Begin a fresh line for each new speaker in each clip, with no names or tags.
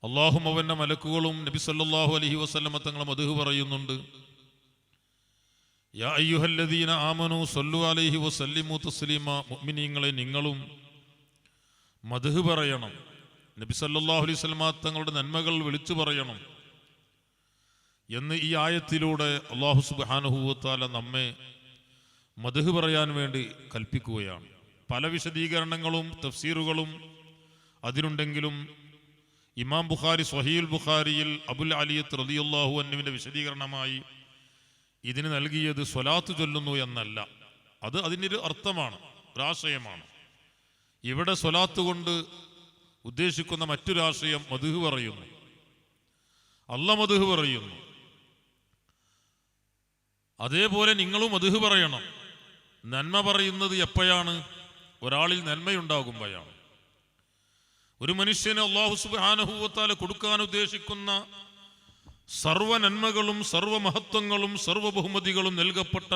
അള്ളാഹും അവന്റെ മലക്കുകളും നബി സല്ലല്ലാഹു അലൈഹി വസല്ലമ തങ്ങളെ മദ്ഹ് പറയുന്നുണ്ട്. യാ അയ്യുഹല്ലദീന ആമനൂ സ്വല്ലു അലൈഹി വസല്ലിമു തസ്ലീമാ. മുഅ്മിനീങ്ങളെ, നിങ്ങളും മദ്ഹ് പറയണം. നബി സല്ലല്ലാഹു അലൈഹി വസല്ലമ തങ്ങളുടെ നന്മകൾ വിളിച്ചു പറയണം എന്ന് ഈ ആയത്തിലൂടെ അല്ലാഹു സുബ്ഹാനഹു വ തആല നമ്മെ മദ്ഹ് പറയാൻ വേണ്ടി കൽപ്പിക്കുകയാണ്. പല വിശദീകരണങ്ങളും തഫ്സീറുകളും അതിനുണ്ടെങ്കിലും ഇമാം ബുഖാരി സ്വഹീഹുൽ ബുഖാരിയിൽ അബുൽ അലിയത്ത് റളിയല്ലാഹു അൻഹുവിന്റെ വിശദീകരണമായി ഇതിന് നൽകിയത് സ്വലാത്ത് ചൊല്ലുന്നു എന്നല്ല. അത് അതിനൊരു അർത്ഥമാണ്, ഒരാശയമാണ്. ഇവിടെ സ്വലാത്ത് കൊണ്ട് ഉദ്ദേശിക്കുന്ന മറ്റൊരാശയം മദ്ഹ് പറയുന്നു, അല്ലാഹ് മദ്ഹ് പറയുന്നു. അതേപോലെ നിങ്ങളും മദ്ഹ് പറയണം. നന്മ പറയുന്നത് എപ്പോഴാണ്? ഒരാളിൽ നന്മയുണ്ടാകുമ്പോഴാണ്. ഒരു മനുഷ്യന് അല്ലാഹു സുബ്ഹാനഹു വ തആല കൊടുക്കാൻ ഉദ്ദേശിക്കുന്ന സർവ നന്മകളും സർവ മഹത്വങ്ങളും സർവ ബഹുമതികളും നൽകപ്പെട്ട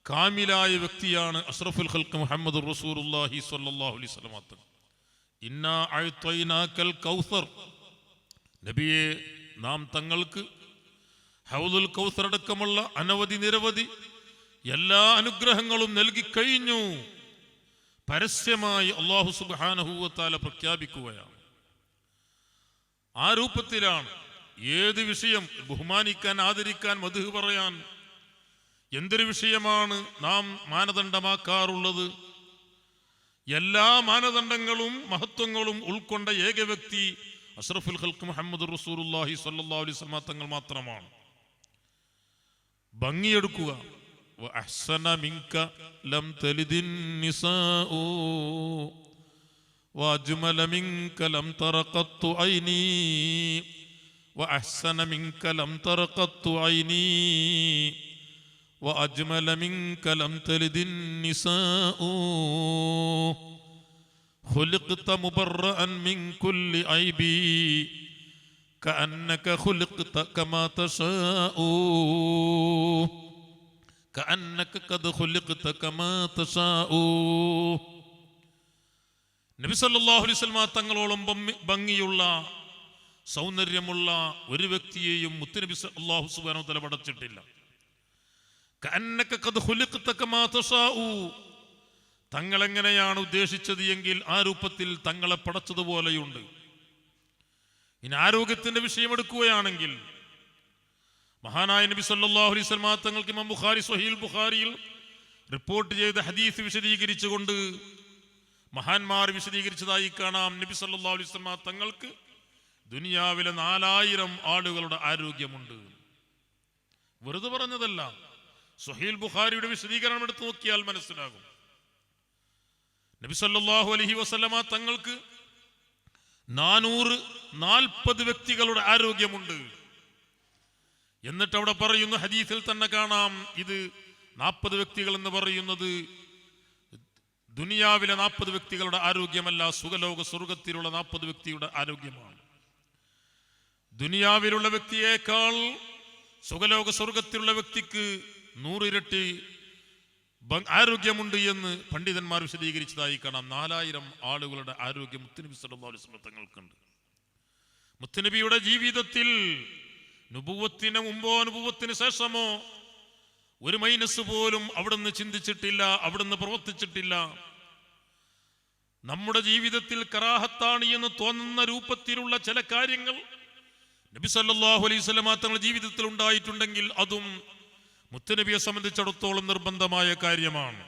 കാമിലായ വ്യക്തിയാണ് അഷ്റഫുൽ ഖൽഖ് മുഹമ്മദ് റസൂലുള്ളാഹി സ്വല്ലല്ലാഹു അലൈഹി വസല്ലം തങ്ങൾ. ഇന്നാ അഅ്തൈനാകൽ കൗസർ, നബിയെ, നാം തങ്ങൾക്ക് ഹൗദുൽ കൗസർ അടക്കമുള്ള അനവധി നിരവധി എല്ലാ അനുഗ്രഹങ്ങളും നൽകി കഴിഞ്ഞു. പരസ്യമായി അല്ലാഹു സുബ്ഹാനഹു വ തആല പ്രഖ്യാപിക്കുകയാണ്. ആ രൂപത്തിലാണ് ഏത് വിഷയം ബഹുമാനിക്കാൻ, ആദരിക്കാൻ, മദ്ഹ് പറയാൻ എന്തൊരു വിഷയമാണ് നാം മാനദണ്ഡമാക്കാറുള്ളത്? എല്ലാ മാനദണ്ഡങ്ങളും മഹത്വങ്ങളും ഉൾക്കൊണ്ട ഏക വ്യക്തി അഷ്റഫുൽ ഖൽഖ് മുഹമ്മദ് റസൂലുള്ളാഹി സ്വല്ലല്ലാഹു അലൈഹി വസല്ലം തങ്ങൾ മാത്രമാണ്. ഭംഗിയെടുക്കുക. വഅഹ്സന മിൻക ലം തലിദിൻ നിസാഉ വഅജ്മല മിൻക ലം തറഖത്തു ഐനി വഅഹ്സന മിൻക ലം തറഖത്തു ഐനി വഅജ്മല മിൻക ലം തലിദിൻ നിസാഉ ഖുലിഖ്ത മുബറഅൻ മിൻ കുല്ലി ഐബി കഅന്നക ഖുലിഖ്ത കമാ തശാഉ കഅന്നക ഖദ് ഖുലിഖ്ത കമാ തശാഉ. നബി സല്ലല്ലാഹു അലൈഹി വസല്ലം തങ്ങളോളം ഭംഗിയുള്ള സൗന്ദര്യമുള്ള ഒരു വ്യക്തിയെയും മുത്തുനബി അല്ലാഹു സുബ്ഹാനഹു വ തആല പടച്ചിട്ടില്ല. കഅന്നക ഖദ് ഖുലിഖ്ത കമാ തശാഉ, തങ്ങൾ എങ്ങനെയാണ് ഉദ്ദേശിച്ചത് എങ്കിൽ ആ രൂപത്തിൽ തങ്ങളെ പടച്ചതുപോലെയുണ്ട്. ഇനി ആരോഗ്യത്തിന്റെ വിഷയം എടുക്കുകയാണെങ്കിൽ മഹാനായ നബി സല്ലല്ലാഹു അലൈഹി വസല്ലം തങ്ങൾക്ക് ഇമാം ബുഖാരി സ്വഹീഹുൽ ബുഖാരിയിൽ റിപ്പോർട്ട് ചെയ്ത ഹദീസ് വിശദീകരിച്ചുകൊണ്ട് മഹാന്മാർ വിശദീകരിച്ചതായി കാണാം. നബി സല്ലല്ലാഹു അലൈഹി വസല്ലം തങ്ങൾക്ക് ദുനിയാവിലെ 4000 ആളുകളുടെ ആരോഗ്യമുണ്ട്. വെറുതെ പറഞ്ഞതല്ല, സ്വഹീഹുൽ ബുഖാരിയുടെ വിശദീകരണം എടുത്തു നോക്കിയാൽ മനസ്സിലാകും. നബി സല്ലല്ലാഹു അലൈഹി വസല്ലം തങ്ങൾക്ക് 440 വ്യക്തികളുടെ ആരോഗ്യമുണ്ട്. എന്നിട്ട് അവിടെ പറയുന്നു, ഹദീസിൽ തന്നെ കാണാം, ഇത് 40 വ്യക്തികൾ എന്ന് പറയുന്നത് ദുനിയാവിലെ 40 വ്യക്തികളുടെ ആരോഗ്യമല്ല, സുഖലോക സ്വർഗത്തിലുള്ള 40 വ്യക്തിയുടെ ആരോഗ്യമാണ്. ദുനിയാവിലുള്ള വ്യക്തിയേക്കാൾ സുഖലോക സ്വർഗത്തിലുള്ള വ്യക്തിക്ക് 100 ഇരട്ടി ആരോഗ്യമുണ്ട് എന്ന് പണ്ഡിതന്മാർ വിശദീകരിച്ചതായി കാണാം. 4000 ആളുകളുടെ ആരോഗ്യം മുത്തുനബി സല്ലല്ലാഹു അലൈഹി വസല്ലം തങ്ങൾക്കുണ്ട്. മുത്തുനബിയുടെ ജീവിതത്തിൽ നുബുവത്തിന് മുമ്പോ നുബുവത്തിന് ശേഷമോ ഒരു മൈനസ് പോലും അവിടുന്ന് ചിന്തിച്ചിട്ടില്ല, അവിടുന്ന് പ്രവർത്തിച്ചിട്ടില്ല. നമ്മുടെ ജീവിതത്തിൽ കറാഹത്താണ് എന്ന് തോന്നുന്ന രൂപത്തിലുള്ള ചില കാര്യങ്ങൾ നബി സല്ലല്ലാഹു അലൈഹി വസല്ലം തങ്ങളുടെ ജീവിതത്തിൽ ഉണ്ടായിട്ടുണ്ടെങ്കിൽ അതും മുത്തുനബിയെ സംബന്ധിച്ചിടത്തോളം നിർബന്ധമായ കാര്യമാണ്.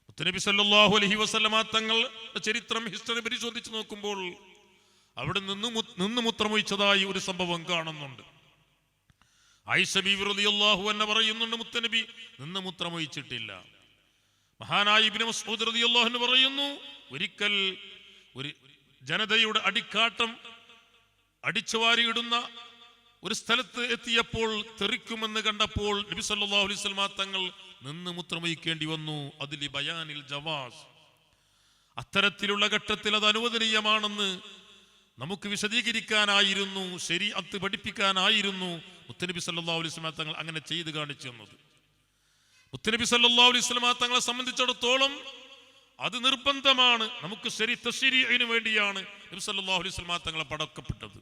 മുത്തുനബി സല്ലല്ലാഹു അലൈഹി വസല്ലം തങ്ങളുടെ ചരിത്രം, ഹിസ്റ്ററി പരിശോധിച്ച് നോക്കുമ്പോൾ അവിടെ നിന്ന് മൂത്രമൊഴിച്ചതായി ഒരു സംഭവം കാണുന്നുണ്ട്. ആയിഷ ബീവി റളിയല്ലാഹു അൻഹ പറയുന്നുണ്ട്, മുത്തുനബി നിന്ന് മൂത്രമൊഴിച്ചിട്ടില്ല. മഹാനായ ഇബ്നു മസ്ഊദ് റളിയല്ലാഹു അൻഹു പറയുന്നു, ഒരിക്കൽ ഒരു ജനതയുടെ അടിക്കാട്ടം അടിച്ചുവാരിയിടുന്ന ഒരു സ്ഥലത്ത് എത്തിയപ്പോൾ തെറിക്കുമെന്ന് കണ്ടപ്പോൾ നബി സല്ലല്ലാഹു അലൈഹി വസല്ലം തങ്ങൾ നിന്ന് മൂത്രമൊഴിക്കേണ്ടി വന്നു. അതിൽ ബയാനിൽ ജവാസ്, അത്തരത്തിലുള്ള ഘട്ടത്തിൽ അത് അനുവദനീയമാണെന്ന് നമുക്ക് വിശദീകരിക്കാനായിരുന്നു, ശരീഅത്ത് പഠിപ്പിക്കാനായിരുന്നു മുത്തുനബി സല്ലല്ലാഹു അലൈഹി വസല്ലം തങ്ങൾ അങ്ങനെ ചെയ്ത് കാണിച്ചു തന്നത്. മുത്തുനബി സല്ലല്ലാഹു അലൈഹി വസല്ലം തങ്ങളെ സംബന്ധിച്ചിടത്തോളം അത് നിർബന്ധമാണ്. നമുക്ക് ശരി തശ്രീഇന് വേണ്ടിയാണ് നബി സല്ലല്ലാഹു അലൈഹി വസല്ലം തങ്ങളെ പടക്കപ്പെട്ടത്.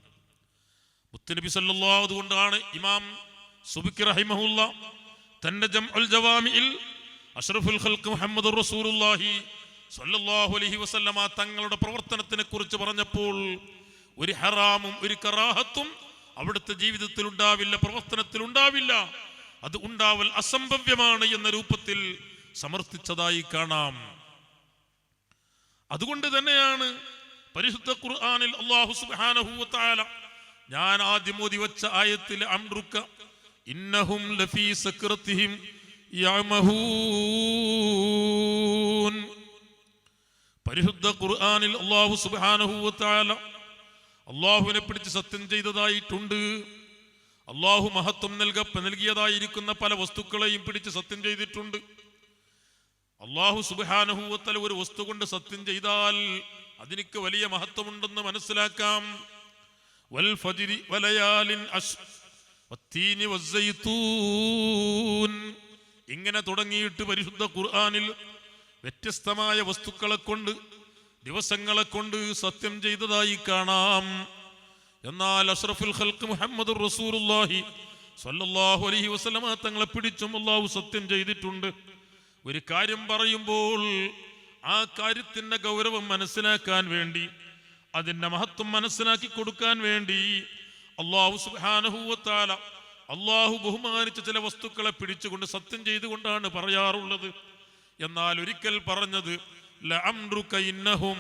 മുത്തുനബി സല്ലല്ലാഹു, അതുകൊണ്ടാണ് ഇമാം സുബ്കി റഹിമഹുല്ല തന്റെ ജംഉൽ ജവാമിഇൽ അഷ്റഫുൽ ഖൽഖ് മുഹമ്മദുർ റസൂലുള്ളാഹി സല്ലല്ലാഹു അലൈഹി വസല്ലം തങ്ങളുടെ പ്രവർത്തനത്തിനെ കുറിച്ച് പറഞ്ഞപ്പോൾ ഒരു ഹറാമും ഒരു കറാഹത്തും അവിടുത്തെ ജീവിതത്തിൽ ഉണ്ടാവില്ല, പ്രവർത്തനത്തിൽ ഉണ്ടാവില്ല, അത് ഉണ്ടാവൽ അസംഭവ്യമാണ് എന്ന രൂപത്തിൽ സമർത്ഥിച്ചതായി കാണാം. അതുകൊണ്ട് തന്നെയാണ് പരിശുദ്ധ ഖുർആനിൽ അല്ലാഹു സുബ്ഹാനഹു വ തആല ഞാൻ ആദ്യം ഓതി വച്ച ആയത്തിൽ അംറുക ഇന്നഹും ലഫീ സക്റതിഹിം യഅമഹൂൻ, പരിശുദ്ധ ഖുർആനിൽ അല്ലാഹു സുബ്ഹാനഹു വ തആല അല്ലാഹുവിനെ പിടിച്ച് സത്യം ചെയ്തതായിട്ടുണ്ട്. അല്ലാഹു മഹത്വം നൽകിയതായിരിക്കുന്ന പല വസ്തുക്കളെയും പിടിച്ച് സത്യം ചെയ്തിട്ടുണ്ട്. അല്ലാഹു സുബ്ഹാനഹു വ തആല ഒരു വസ്തു കൊണ്ട് സത്യം ചെയ്താൽ അതിനൊക്കെ വലിയ മഹത്വമുണ്ടെന്ന് മനസ്സിലാക്കാം. വൽ ഫജ്രി വലയാലിൻ അശ്ർ വത്തീനി വസ്സൈത്തൂൻ, ഇങ്ങനെ തുടങ്ങിയിട്ട് പരിശുദ്ധ ഖുർആനിൽ വ്യത്യസ്തമായ വസ്തുക്കളെ കൊണ്ട് ദിവസങ്ങളെ കൊണ്ട് സത്യം ചെയ്തതായി കാണാം. എന്നാൽ അഷ്റഫുൽ ഖൽഖ് മുഹമ്മദുർ റസൂലുള്ളാഹി സ്വല്ലല്ലാഹു അലൈഹി വസല്ലം തങ്ങളെ പിടിച്ചും അല്ലാഹു സത്യം ചെയ്തിട്ടുണ്ട്. ഒരു കാര്യം പറയുമ്പോൾ ആ കാര്യത്തിന്റെ ഗൗരവം മനസ്സിലാക്കാൻ വേണ്ടി, അതിന്റെ മഹത്വം മനസ്സിലാക്കി കൊടുക്കാൻ വേണ്ടി അല്ലാഹു സുബ്ഹാനഹു വ തആല അല്ലാഹു ബഹുമാനിച്ച ചില വസ്തുക്കളെ പിടിച്ചുകൊണ്ട് സത്യം ചെയ്തുകൊണ്ടാണ് പറയാറുള്ളത്. എന്നാൽ ഒരിക്കൽ പറഞ്ഞത് ലഅംറുക ഇന്നഹും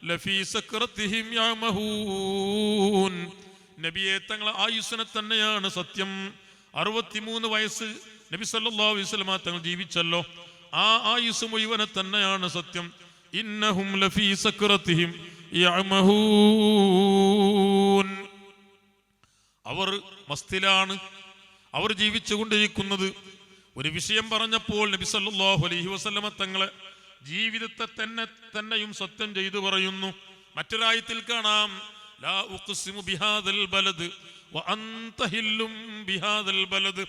ലഫീ സക്റതിഹിം യഅമഹൂൻ, നബിയെ തങ്ങളെ ആയുസ്സിനെ തന്നെയാണ് സത്യം. 63 വയസ്സ് നബി സല്ലല്ലാഹു അലൈഹി വസല്ലം തങ്ങൾ ജീവിച്ചല്ലോ, ആ ആയുസ് മുഴുവനെ തന്നെയാണ് സത്യം. ഇന്നഹും ലഫീ സക്റതിഹിം യഅമഹൂൻ, അവർ മസ്തിലാണ്, അവർ ജീവിച്ചുകൊണ്ടിരിക്കുന്നത്. ഒരു വിഷയം പറഞ്ഞപ്പോൾ നബി സല്ലല്ലാഹു അലൈഹി വസല്ലം തങ്ങളെ ജീവിതത്തെ തന്നെയും സത്യം ചെയ്തു പറയുന്നു. മറ്റൊരായത്തിൽ കാണാം ലാ ഉഖ്സിമു ബിഹാദൽ ബലദ് വ അൻത ഹില്ലും ബിഹാദൽ ബലദ്,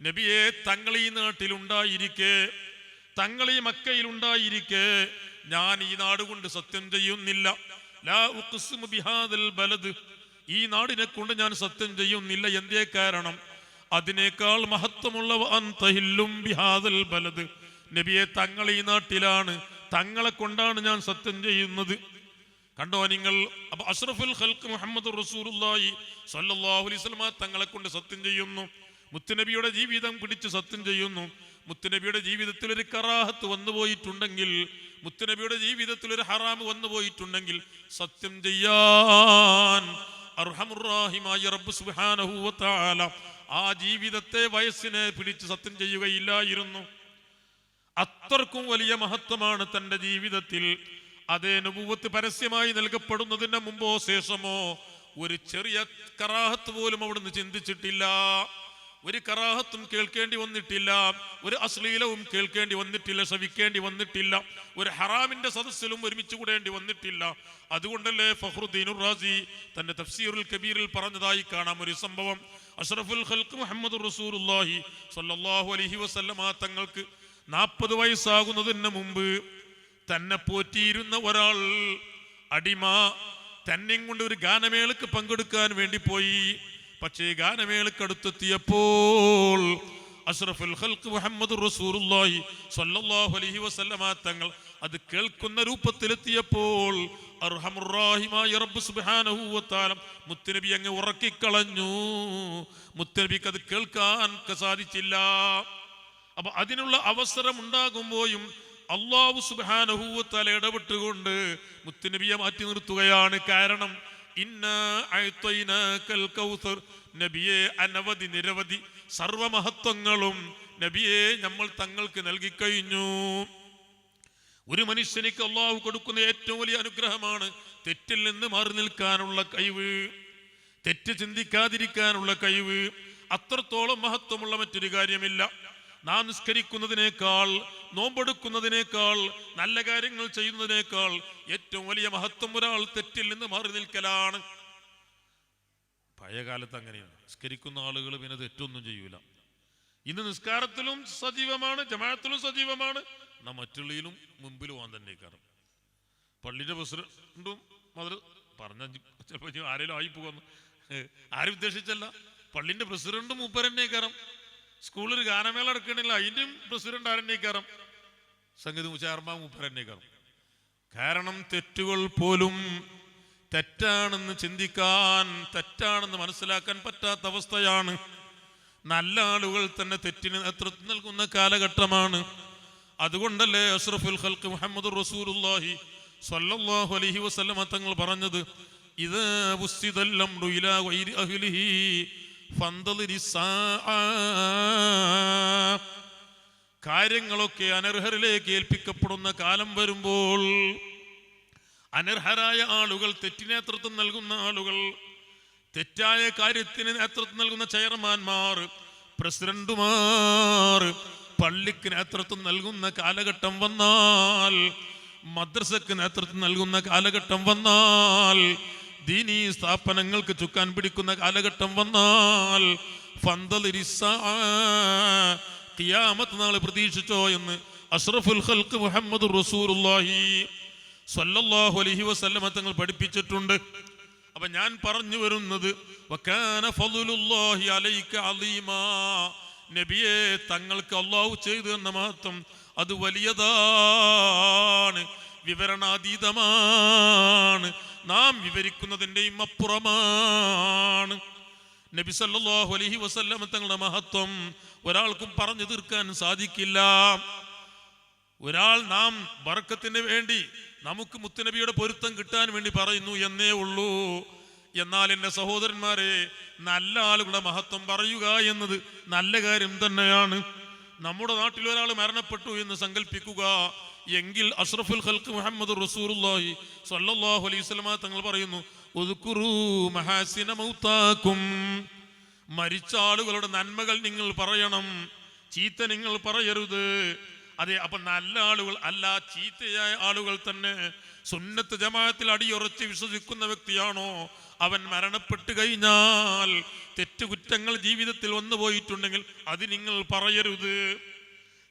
നബിയെ തങ്ങൾ ഈ നാട്ടിലുണ്ടായിരിക്കെ, തങ്ങൾ ഈ മക്കയിൽ ഉണ്ടായിരിക്കെ ഞാൻ ഈ നാട് കൊണ്ട് സത്യം ചെയ്യുന്നില്ല. ലാ ഉഖ്സിമു ബിഹാദൽ ബലദ്, ഈ നാടിനെ കൊണ്ട് ഞാൻ സത്യം ചെയ്യുന്നില്ല. എന്തേ കാരണം? അതിനേക്കാൾ മഹത്വമുള്ള അൻത ഹില്ലും ബിഹാദൽ ബലദ്, നബിയെ തങ്ങൾ ഈ നാട്ടിലാണ്, തങ്ങളെ കൊണ്ടാണ് ഞാൻ സത്യം ചെയ്യുന്നത്. കണ്ടോ നിങ്ങൾ? അപ്പൊ അഷ്റഫുൽ ഖൽഖ് മുഹമ്മദുർ റസൂലുള്ളാഹി സ്വല്ലല്ലാഹു അലൈഹി വസല്ലം തങ്ങളെ കൊണ്ട് സത്യം ചെയ്യുന്നു. മുത്തുനബിയുടെ ജീവിതം പിടിച്ച് സത്യം ചെയ്യുന്നു. മുത്തുനബിയുടെ ജീവിതത്തിൽ ഒരു കറാഹത്ത് വന്നു പോയിട്ടുണ്ടെങ്കിൽ, മുത്തുനബിയുടെ ജീവിതത്തിൽ ഒരു ഹറാം വന്നു പോയിട്ടുണ്ടെങ്കിൽ സത്യം ചെയ്യാൻ അർഹമുർ റഹീമായ റബ്ബ് സുബ്ഹാനഹു വ തആല ആ ജീവിതത്തെ വയസ്സിനെ പിടിച്ച് സത്യം ചെയ്യുകയില്ലായിരുന്നു. അത്രക്കും വലിയ മഹത്വമാണ് തന്റെ ജീവിതത്തിൽ. അതേ നുബുവത്ത് പരസ്യമായി നൽകപ്പെടുന്നതിന് മുമ്പോ ശേഷമോ ഒരു ചെറിയ കറാഹത്ത് പോലും അവിടുന്ന് ചിന്തിച്ചിട്ടില്ല. ഒരു കറാഹത്തും കേൾക്കേണ്ടി വന്നിട്ടില്ല, ഒരു അശ്ലീലവും കേൾക്കേണ്ടി വന്നിട്ടില്ല, ശ്രവിക്കേണ്ടി വന്നിട്ടില്ല, ഒരു ഹറാമിന്റെ സദസ്സിലും ഒരുമിച്ച് കൂടേണ്ടി വന്നിട്ടില്ല. അതുകൊണ്ടല്ലേ ഫഖ്റുദ്ദീനുർ റാസി തന്റെ തഫ്സീറുൽ കബീറിൽ പറഞ്ഞതായി കാണാം ഒരു സംഭവം. അഷ്റഫുൽ ഖൽഖ് മുഹമ്മദുർ റസൂലുള്ളാഹി സ്വല്ലല്ലാഹു അലൈഹി വസല്ലം തങ്ങൾക്ക് 40 വയസ്സാകുന്നതിന് മുമ്പ് തന്നെ പോറ്റിയിരുന്ന ഒരാൾ അടിമ തന്നെയും കൊണ്ട് ഒരു ഗാനമേളക്ക് പങ്കെടുക്കാൻ വേണ്ടി പോയി. പക്ഷേ ഗാനമേളക്ക് അടുത്തെത്തിയപ്പോൾ അഷ്റഫുൽ ഖൽഖ് മുഹമ്മദുർ റസൂലുള്ളാഹി സ്വല്ലല്ലാഹു അലൈഹി വസല്ലം തങ്ങൾ അത് കേൾക്കുന്ന രൂപത്തിലെത്തിയപ്പോൾ അർഹമുർ റഹീമായ റബ്ബ് സുബ്ഹാനഹു വ തആല മുത്തുനബി അങ്ങ് ഉറക്കിക്കളഞ്ഞു. മുത്തുനബിക്ക് അത് കേൾക്കാൻ സാധിച്ചില്ല. അപ്പൊ അതിനുള്ള അവസരം ഉണ്ടാകുമ്പോഴും അല്ലാഹു സുബ്ഹാനഹു വ തആല ഇടപെട്ടുകൊണ്ട് മുത്തുനബിയെ മാറ്റി നിർത്തുകയാണ്. കാരണം ഇന്നാ അഅ്തൈനാകൽ കൗസർ, നബിയെ അനവധി നിരവധി സർവമഹത്വങ്ങളും നബിയെ നമ്മൾ തങ്ങൾക്ക് നൽകിക്കഴിഞ്ഞു. ഒരു മനുഷ്യനിക്ക് അല്ലാഹു കൊടുക്കുന്ന ഏറ്റവും വലിയ അനുഗ്രഹമാണ് തെറ്റിൽ നിന്ന് മാറി നിൽക്കാനുള്ള കഴിവ്, തെറ്റ് ചിന്തിക്കാതിരിക്കാനുള്ള കഴിവ്. അത്രത്തോളം മഹത്വമുള്ള മറ്റൊരു കാര്യമില്ല. നാം നിസ്കരിക്കുന്നതിനേക്കാൾ, നോമ്പെടുക്കുന്നതിനേക്കാൾ, നല്ല കാര്യങ്ങൾ ചെയ്യുന്നതിനേക്കാൾ ഏറ്റവും വലിയ മഹത്വം ഒരാൾ തെറ്റിൽ നിന്ന് മാറി നിൽക്കലാണ്. പഴയ കാലത്ത് അങ്ങനെയാണ്. നിസ്കരിക്കുന്ന ആളുകൾ പിന്നെ തെറ്റൊന്നും ചെയ്യൂല. ഇന്ന് നിസ്കാരത്തിലും സജീവമാണ്, ജമാഅത്തിലും സജീവമാണ്, എന്നാൽ മറ്റുള്ളതിലും മുമ്പിൽ പോകാൻ തന്നെ കാരണം പള്ളിയുടെ പ്രസിഡന്റും മദർ പറഞ്ഞ ചിലപ്പോൾ ആരെങ്കിലും ആയി പോകുന്നു, ആരും ഉദ്ദേശിച്ചല്ല. പള്ളിന്റെ പ്രസിഡന്റും മൂപ്പരന്നെ കാരണം സ്കൂളിൽ ഗാനമേള എടുക്കണില്ല അതിൻ്റെയും പ്രസിഡന്റ് ആരെന്നെ കാരണം സംഗീത ചെയർമാൻ മൂപ്പരന്നെ കാരണം തെറ്റുകൾ പോലും തെറ്റാണെന്ന് ചിന്തിക്കാൻ, തെറ്റാണെന്ന് മനസ്സിലാക്കാൻ പറ്റാത്ത അവസ്ഥയാണ്. നല്ല ആളുകൾ തന്നെ തെറ്റിന് നേതൃത്വം നൽകുന്ന കാലഘട്ടമാണ്. അതുകൊണ്ടല്ലേ അഷ്റഫുൽ ഖൽഖ് മുഹമ്മദ് റസൂലുള്ളാഹി സ്വല്ലല്ലാഹു അലൈഹി വസല്ലമ തങ്ങൾ പറഞ്ഞത്, ഇദാ വുസ്സിദൽ അംറു ഇലാ ഗൈരി അഹ്ലിഹി ഫന്തളിരി സാഅ. കാര്യങ്ങളൊക്കെ അനർഹരിലേക്ക് ഏൽപ്പിക്കപ്പെടുന്ന കാലം വരുമ്പോൾ, അനർഹരായ ആളുകൾ, തെറ്റിന് നേതൃത്വം നൽകുന്ന ആളുകൾ, തെറ്റായ കാര്യത്തിന് നേതൃത്വം നൽകുന്ന ചെയർമാൻമാർ, പ്രസിഡന്റുമാർ, പള്ളിക്ക് നേതൃത്വം നൽകുന്ന കാലഘട്ടം വന്നാൽ, മദ്രസക്ക് നേതൃത്വം നൽകുന്ന കാലഘട്ടം വന്നാൽ, ദീനീ സ്ഥാപനങ്ങൾക്ക് ചുക്കാൻ പിടിക്കുന്ന കാലഘട്ടം വന്നാൽ, ഖിയാമത്ത് നാൾ പ്രതീക്ഷിച്ചോ എന്ന് അഷ്റഫുൽ ഖൽഖ് മുഹമ്മദ് റസൂലുള്ളാഹി സ്വല്ലല്ലാഹു അലൈഹി വസല്ലമ തങ്ങൾ പഠിപ്പിച്ചിട്ടുണ്ട്. അപ്പൊ ഞാൻ പറഞ്ഞു വരുന്നത്, വകാന ഫളുലുല്ലാഹി അലൈക അലീമാ, നബിയെ തങ്ങൾക്ക് അല്ലാഹു ചെയ്തു എന്ന മഹത്വം അത് വലിയതാണ്, വിവരണാതീതമാണ്, നാം വിവരിക്കുന്നതിൻ്റെയും അപ്പുറമാണ്. നബി സല്ലല്ലാഹു അലൈഹി വസല്ലമ തങ്ങളുടെ മഹത്വം ഒരാൾക്കും പറഞ്ഞു തീർക്കാൻ സാധിക്കില്ല. ഒരാൾ നാം ബർക്കത്തിന് വേണ്ടി നമുക്ക് മുത്തുനബിയുടെ പൊരുത്തം കിട്ടാൻ വേണ്ടി പറയുന്നു എന്നേ ഉള്ളൂ. എന്നാൽ എൻ്റെ സഹോദരന്മാരെ, നല്ല ആളുകളുടെ മഹത്വം പറയുക എന്നത് നല്ല കാര്യം തന്നെയാണ്. നമ്മുടെ നാട്ടിൽ ഒരാൾ മരണപ്പെട്ടു എന്ന് സങ്കല്പിക്കുക എങ്കിൽ അഷ്റഫുൽ ഖൽഖ് മുഹമ്മദ് റസൂലുള്ളാഹി സ്വല്ലല്ലാഹു അലൈഹി വസല്ലമ തങ്ങൾ പറയുന്നു, ഉദ്കുറൂ മഹാസിന മൗതാക്കും, മരിച്ച ആളുകളുടെ നന്മകൾ നിങ്ങൾ പറയണം, ചീത്ത നിങ്ങൾ പറയരുത്. അതെ, അപ്പൊ നല്ല ആളുകൾ അല്ല, ചീത്തയായ ആളുകൾ തന്നെ സുന്നത്ത് ജമാഅത്തിൽ അടിയുറച്ച് വിശ്വസിക്കുന്ന വ്യക്തിയാണോ, അവൻ മരണപ്പെട്ട് കഴിഞ്ഞാൽ തെറ്റുകുറ്റങ്ങൾ ജീവിതത്തിൽ വന്നു പോയിട്ടുണ്ടെങ്കിൽ അത് നിങ്ങൾ പറയരുത്.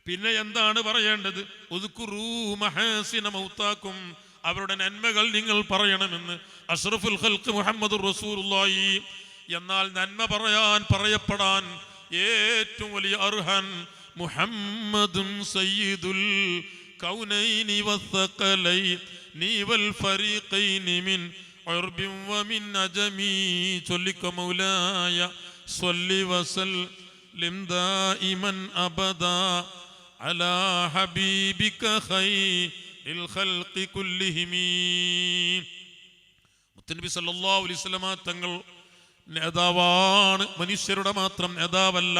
പിന്നെ എന്താണ് പറയേണ്ടത്? ഉദ്കുറൂ മഹാസിന മൗതാക്കും, അവരുടെ നന്മകൾ നിങ്ങൾ പറയണമെന്ന് അഷ്റഫുൽ ഖൽഖ് മുഹമ്മദ് റസൂലുള്ളാഹി. എന്നാൽ നന്മ പറയപ്പെടാൻ ഏറ്റവും വലിയ അർഹൻ മുഹമ്മദുൻ സയ്യിദുൽ കൗനൈനി വസ്സഖലൈനി വൽ ഫരീഖൈനി മിൻ ഉർബിൻ വമിൻ അജമി. ചൊല്ലിക്ക മൗലായ സ്വല്ലി വസല്ലിം ദായിമൻ അബദാ അലാ ഹബീബിക ഖൈറിൽ ഖൽഖി കുല്ലിഹിം. മുത്തനബി സല്ലല്ലാഹു അലൈഹി വസല്ലമ തങ്ങൾ നേതാവാണ്, മനുഷ്യരുടെ മാത്രം നേതാവല്ല.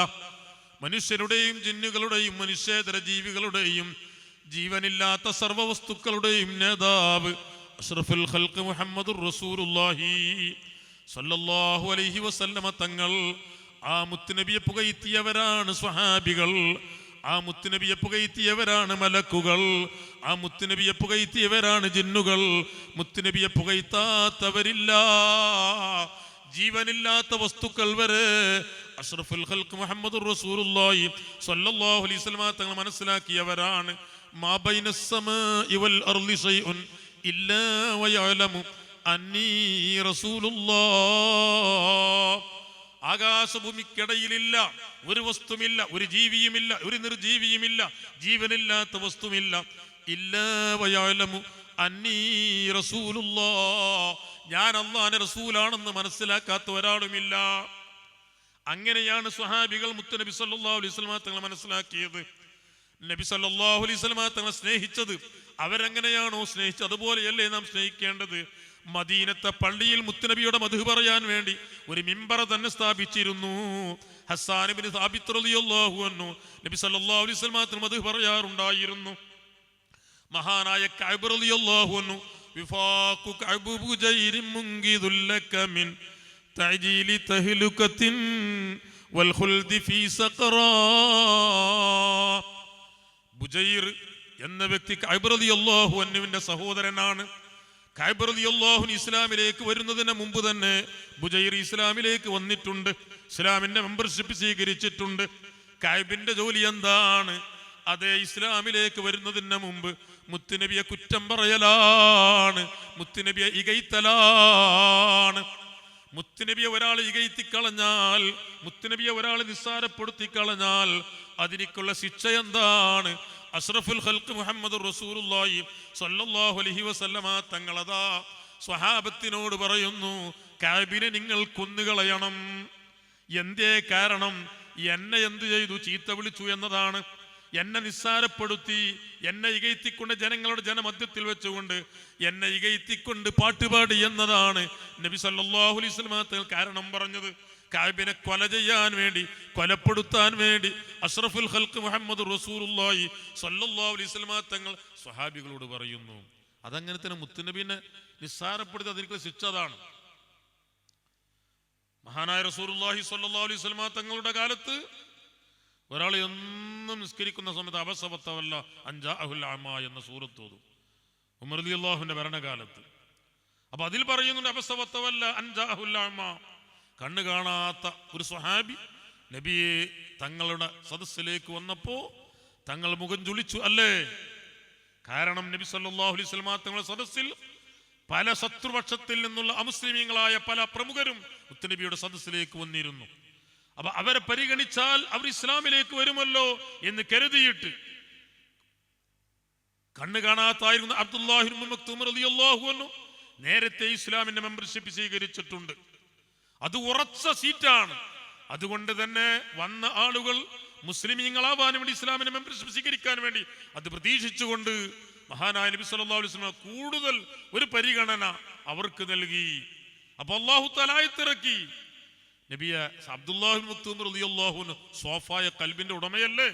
മനുഷ്യരുടെയും ജിന്നുകളുടെയും മനുഷ്യേതര ജീവികളുടെയും ജീവനില്ലാത്ത സർവവസ്തുക്കളുടെയും നേതാവ് അഷ്റഫുൽ ഖൽഖ് മുഹമ്മദുർ റസൂലുള്ളാഹി സ്വല്ലല്ലാഹു അലൈഹി വസല്ലമ തങ്ങൾ. ആ മുത്തുനബിയെ പുകഴ്ത്തിയവരാണ് സ്വഹാബികൾ, ആ മുത്തുനബിയെ പുകഴ്ത്തിയവരാണ് മലക്കുകൾ, ആ മുത്തുനബിയെ പുകഴ്ത്തിയവരാണ് ജിന്നുകൾ. മുത്തുനബിയെ പുകഴ്ത്താത്തവരില്ല. ജീവനില്ലാത്ത വസ്തുക്കൾ വരെ അഷ്റഫുൽ ഖൽഖ് മുഹമ്മദുർ റസൂലുള്ളാഹി സ്വല്ലല്ലാഹു അലൈഹി വസല്ലമ തങ്ങൾ മനസ്സിലാക്കിയവരാണ്. മാ ബൈനസ് സമാഇ വൽ അർളി ശൈഉൻ ഇല്ലാ വയഅലമു അന്നീ റസൂലുള്ളാഹ്. ആകാശഭൂമിക്കിടയിലില്ല ഒരു വസ്തുമില്ല, ഒരു ജീവിയുമില്ല, ഒരു നിർജീവിയുമില്ല, ജീവനില്ലാത്ത വസ്തുമില്ല. ഇല്ലാ വയഅലമു അന്നീ റസൂലുള്ളാഹ്, ഞാൻ അല്ലാഹുവിന്റെ റസൂലാണെന്ന് മനസ്സിലാക്കാത്ത ഒരാളുമില്ല. അങ്ങനെയാണ് സ്വഹാബികൾ മുത്തുനബി സല്ലല്ലാഹു അലൈഹി വസല്ലമ തങ്ങൾ മനസ്സിലാക്കിയത്. നബി സല്ലല്ലാഹു അലൈഹി വസല്ലമ തങ്ങളെ സ്നേഹിച്ചത് അവരെങ്ങനെയാണോ സ്നേഹിച്ചത് അതുപോലെയല്ലേ നാം സ്നേഹിക്കേണ്ടത്. മദീനത്തെ പള്ളിയിൽ മുത്തുനബിയുടെ മദ്ഹ് പറയാൻ വേണ്ടി ഒരു മിമ്പർ തന്നെ സ്ഥാപിച്ചിരുന്നു. ഹസ്സാൻ ഇബ്നു സാബിത്ത് റളിയല്ലാഹു അൻഹു നബി സല്ലല്ലാഹു അലൈഹി വസല്ലമ തങ്ങൾ മദ്ഹ് പറയാറുണ്ടായിരുന്നു. മഹാനായ കഅബ് റളിയല്ലാഹു അൻഹു വിഫാഖു കഅബ് ബുജൈർ മുൻകിദുൽ ലക മിൻ തഅജീലി തഹ്ലുകത്തിൻ വൽ ഖുൽദി ഫീ സഖറാ. ബുജൈർ എന്ന വ്യക്തി കഅബ് റളിയല്ലാഹു അൻഹുവിന്റെ സഹോദരനാണ്. കഅബ് റളിയല്ലാഹു അൻഹു ഇസ്ലാമിലേക്ക് വരുന്നതിന് മുമ്പ് തന്നെ ബുജൈർ ഇസ്ലാമിലേക്ക് വന്നിട്ടുണ്ട്, ഇസ്ലാമിന്റെ മെമ്പർഷിപ്പ് സ്വീകരിച്ചിട്ടുണ്ട്. കഅബിന്റെ ജോലി എന്താണ്? അതേ ഇസ്ലാമിലേക്ക് വരുന്നതിന് മുമ്പ് മുത്തുനബിയെ കുറ്റം പറയലാണ്, മുത്തുനബിയെ ഇകൈത്തലാണ്. മുത്തുനബിയെ ഒരാൾ ഇകൈത്തിക്കളഞ്ഞാൽ, മുത്തുനബിയെ ഒരാൾ നിസ്സാരപ്പെടുത്തിക്കളഞ്ഞാൽ അതിനേക്കുള്ള ശിക്ഷ എന്താണ്? അഷ്റഫുൽ ഖൽഖ് മുഹമ്മദ് റസൂലുള്ളാഹി സ്വല്ലല്ലാഹു അലൈഹി വസല്ലമ തങ്ങളതാ സ്വഹാബത്തിനോട് പറയുന്നു, കഅബിനെ നിങ്ങൾ കൊന്നുകളയണം. എന്തേ കാരണം? എന്നെ എന്ത് ചെയ്തു? ചീത്ത വിളിച്ചു എന്നതാണ്. എന്നെ നിസ്സാരപ്പെടുത്തി, എന്നെ ഇകഴ്ത്തിക്കൊണ്ട് ജനങ്ങളുടെ ജനമധ്യത്തിൽ വെച്ചുകൊണ്ട് എന്നെ ഇകഴ്ത്തിക്കൊണ്ട് പാട്ടുപാടി എന്നതാണ് നബി സല്ലല്ലാഹു അലൈഹി വസല്ലം തങ്ങൾ കാരണം പറഞ്ഞത്. കഅബിനെ കൊല ചെയ്യാൻ വേണ്ടി, കൊലപ്പെടുത്താൻ വേണ്ടി അഷ്റഫുൽ ഖൽഖ് മുഹമ്മദ് റസൂലുള്ളാഹി സ്വല്ലല്ലാഹു അലൈഹി വസല്ലം തങ്ങൾ സ്വഹാബികളോട് പറയുന്നു. അതങ്ങനെ തന്നെ മുത്തുനബിനെ നിസ്സാരപ്പെടുത്തി അതിനുള്ള ശിക്ഷ അതാണ്. മഹാനായ റസൂലുള്ളാഹി സ്വല്ലല്ലാഹു അലൈഹി വസല്ലം തങ്ങളുടെ കാലത്ത് ഒരാൾ എന്നും നിസ്കരിക്കുന്ന സമയത്ത് അബസവത്തവല്ല അൻജാഅഹുൽ അഅമാ എന്ന സൂറത്ത് ഓതും, ഉമർ റളിയല്ലാഹുവിന്റെ ഭരണകാലത്ത്. അപ്പൊ അതിൽ പറയുന്നുണ്ട് അബസവത്തവല്ല അൻജാഅഹുൽ അഅമാ, കണ്ണ് കാണാത്ത ഒരു സ്വഹാബി നബിയെ തങ്ങളുടെ സദസ്സിലേക്ക് വന്നപ്പോ തങ്ങൾ മുഖം ചുളിച്ചു അല്ലേ? കാരണം നബി സല്ലല്ലാഹു അലൈഹി വസല്ലം തങ്ങളുടെ സദസ്സിൽ പല ശത്രുപക്ഷത്തിൽ നിന്നുള്ള അമുസ്ലിമീങ്ങളായ പല പ്രമുഖരും മുത്തുനബിയുടെ സദസ്സിലേക്ക് വന്നിരുന്നു. അപ്പൊ അവരെ പരിഗണിച്ചാൽ അവർ ഇസ്ലാമിലേക്ക് വരുമല്ലോ എന്ന് കരുതിയിട്ട് കണ്ണ് കാണാത്തായിരുന്ന അബ്ദുല്ലാഹി ഇബ്നു മക്തൂം റളിയല്ലാഹു അൻഹു നേരത്തെ ഇസ്ലാമിന്റെ മെമ്പർഷിപ്പ് സ്വീകരിച്ചിട്ടുണ്ട്. അത് ഉറച്ച സീറ്റാണ്. അതുകൊണ്ട് തന്നെ വന്ന ആളുകൾ മുസ്ലിമീങ്ങളാവാൻ വേണ്ടി ഇസ്ലാമിന്റെ മെമ്പർഷിപ്പ് സ്വീകരിക്കാൻ വേണ്ടി അത് പ്രതീക്ഷിച്ചുകൊണ്ട് മഹാനായ നബി സല്ലല്ലാഹു അലൈഹി വസല്ലം കൂടുതൽ ഒരു പരിഗണന അവർക്ക് നൽകി. അപ്പൊ അല്ലാഹു തആല ആയത്തിറക്കി. നബിയെ അബ്ദുല്ലാഹി ഇബ്നു മക്തൂം റളിയല്ലാഹു അൻഹു സോഫായ ഖൽബിന്റെ ഉടമയല്ലേ,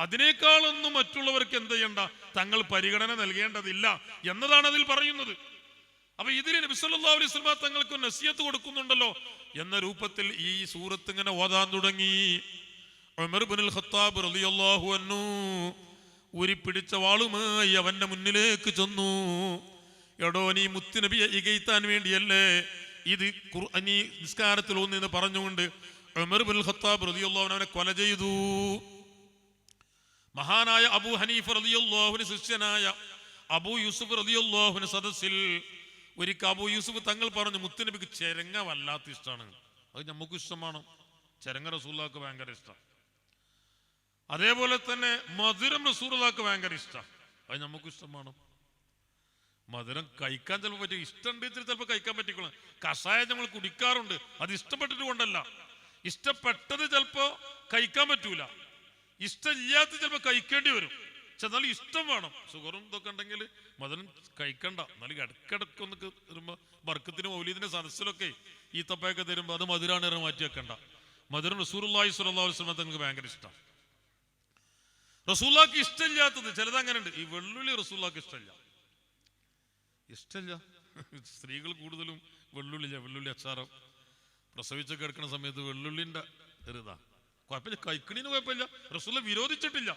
അതിനേക്കാളൊന്നും മറ്റുള്ളവർക്ക് എന്ത് ചെയ്യണ്ട, തങ്ങൾ പരിഗണന നൽകേണ്ടതില്ല എന്നതാണ് അതിൽ പറയുന്നത്. അപ്പൊ ഇതിൽ നബി സല്ലല്ലാഹു അലൈഹി വസല്ലം തങ്ങൾക്ക് നസിഹത്ത് കൊടുക്കുന്നുണ്ടല്ലോ എന്ന രൂപത്തിൽ ഈ സൂറത്ത് ഇങ്ങനെ ഓതാൻ തുടങ്ങി. ഉമർ ഇബ്നുൽ ഖത്താബ് റളിയല്ലാഹു അൻഹു ഊരിപ്പിടിച്ച വാളുമായി അവന്റെ മുന്നിലേക്ക് ചെന്നു. എടോ, നീ മുത്തുനബിയെ ഇകഴ്ത്താൻ വേണ്ടിയല്ലേ ഇത് ഖുർആനി നിസ്കാരത്തിൽ ഒന്നെന്ന് പറഞ്ഞുകൊണ്ട് ഉമർ ഇബ്നുൽ ഖത്താബ് റളിയല്ലാഹു അൻഹു അവനെ കൊല ചെയ്തു. മഹാനായ അബൂ ഹനീഫ റളിയല്ലാഹു അൻഹു ശിഷ്യനായ അബൂ യൂസുഫ് റളിയല്ലാഹു അൻഹു സദസ്സിൽ ഒരിക്കൽ അബൂ യൂസുഫ് തങ്ങൾ പറഞ്ഞു, മുത്തുനബിക്ക് ചെരങ്ങ വല്ലാത്ത ഇഷ്ടമാണ്. അത് നമുക്ക് ഇഷ്ടമാണ്, ചെരങ്ങ റസൂലുള്ളാഹിക്ക് ഭയങ്കര ഇഷ്ടം. അതേപോലെ തന്നെ മധുരം റസൂലുള്ളാഹിക്ക് ഭയങ്കര ഇഷ്ടം, അത് നമുക്ക് ഇഷ്ടമാണ്. മധുരം കഴിക്കാൻ ചിലപ്പോൾ പറ്റും, ഇഷ്ടമുണ്ട് ചിലപ്പോൾ കഴിക്കാൻ പറ്റിക്കൊള്ളാം. കഷായം നമ്മൾ കുടിക്കാറുണ്ട്, അത് ഇഷ്ടപ്പെട്ടിട്ട് കൊണ്ടല്ല. ഇഷ്ടപ്പെട്ടത് ചിലപ്പോ കഴിക്കാൻ പറ്റൂല, ഇഷ്ടമില്ലാത്ത ചിലപ്പോൾ കഴിക്കേണ്ടി വരും. പക്ഷെ എന്നാലും ഇഷ്ടം വേണം. ഷുഗറും ഇതൊക്കെ ഉണ്ടെങ്കിൽ മധുരം കഴിക്കണ്ട. എന്നാലും ഇടക്കിടക്ക് ഒന്ന് തരുമ്പോൾ ബർക്കത്തിന് മൗലീദിന്റെ സദസ്സിലൊക്കെ ഈ തപ്പയൊക്കെ തരുമ്പോൾ അത് മധുരാണ് മാറ്റി വെക്കണ്ട. മധുരം റസൂലുള്ളാഹി സ്വല്ലല്ലാഹു അലൈഹി വസല്ലം തങ്ങൾക്ക് ഭയങ്കര ഇഷ്ടം. റസൂലുള്ളാഹിക്ക് ഇഷ്ടമില്ലാത്തത് ചിലത് അങ്ങനെ ഉണ്ട്. ഈ വെള്ളുള്ളി റസൂലുള്ളാഹിക്ക് ഇഷ്ടമില്ല. സ്ത്രീകൾ കൂടുതലും വെള്ളുള്ളി അച്ചാറ് പ്രസവിച്ചൊക്കെ എടുക്കുന്ന സമയത്ത് വെള്ളുള്ളിന്റെ ഇതാ കുഴപ്പമില്ല, കഴിക്കണീന് കുഴപ്പമില്ല. റസൂല വിരോധിച്ചിട്ടില്ല,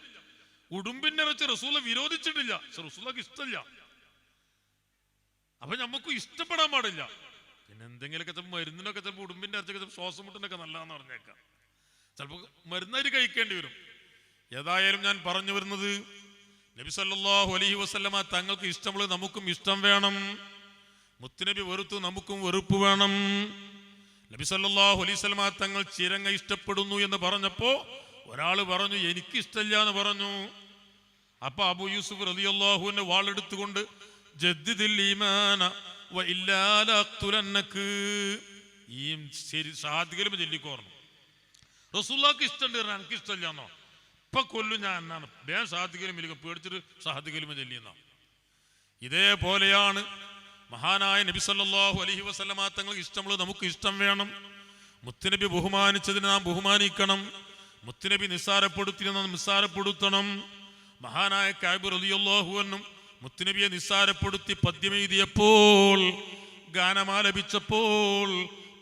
ഉടുമ്പിന്റെ വെച്ച് റസൂല വിരോധിച്ചിട്ടില്ല. പക്ഷെ റസൂലുള്ളാഹിക്ക് ഇഷ്ടമില്ല. അപ്പൊ നമുക്ക് ഇഷ്ടപ്പെടാൻ പാടില്ല. പിന്നെ എന്തെങ്കിലുമൊക്കെ ചിലപ്പോൾ മരുന്നിനൊക്കെ ചിലപ്പോൾ ഉടുമ്പിന്റെ അരച്ചൊക്കെ ശ്വാസം മുട്ടിനൊക്കെ നല്ലതാന്ന് പറഞ്ഞേക്കാം. ചിലപ്പോൾ മരുന്നായിട്ട് കഴിക്കേണ്ടി വരും. ഏതായാലും ഞാൻ പറഞ്ഞു വരുന്നത്, നബി സല്ലല്ലാഹു അലൈഹി വസല്ലമ തങ്ങൾക്ക് ഇഷ്ടമുള്ളത് നമുക്കും ഇഷ്ടം വേണം. മുത്തുനബി വെറുത്തു, നമുക്കും വെറുപ്പ് വേണം. നബി സല്ലല്ലാഹു അലൈഹി വസല്ലമ തങ്ങൾ ചിരങ്ങ ഇഷ്ടപ്പെടുന്നു എന്ന് പറഞ്ഞപ്പോ ഒരാൾ പറഞ്ഞു എനിക്ക് ഇഷ്ടമില്ല എന്ന് പറഞ്ഞു. അപ്പൊ അബൂ യൂസുഫ് റളിയല്ലാഹു അൻഹു വാളെടുത്തുകൊണ്ട് ജദ്ദിദിൽ ഈമാന വ ഇല്ലാ ലഖ്തുലന്നക, ഈ ഷഹാദത്ത് ചൊല്ലിക്കോർന്നു. റസൂലുള്ളാഹിക്ക് ഇഷ്ടമുണ്ട്, എനിക്ക് ഇഷ്ടമില്ല എന്നോ, ഇപ്പൊ കൊല്ലും ഞാൻ എന്നാണ് വേഗം ഷഹാദത്ത് പേടിച്ചിട്ട് ഷഹാദത്ത് ചൊല്ലിയെന്ന. ഇതേപോലെയാണ് മഹാനായ നബി സല്ലല്ലാഹു അലൈഹി വസല്ലമ തങ്ങൾക്ക് ഇഷ്ടമുള്ളത് നമുക്ക് ഇഷ്ടം വേണം. മുത്തുനബി ബഹുമാനിച്ചതിന് നാം ബഹുമാനിക്കണം. മുത്തുനബി നിസ്സാരപ്പെടുത്തിയെന്ന് നാം നിസ്സാരപ്പെടുത്തണം. മഹാനായ കഅബ് റളിയല്ലാഹു അൻഹു മുത്തുനബിയെ നിസ്സാരപ്പെടുത്തി പദ്യമെഴുതിയപ്പോൾ, ഗാനമാലപിച്ചപ്പോൾ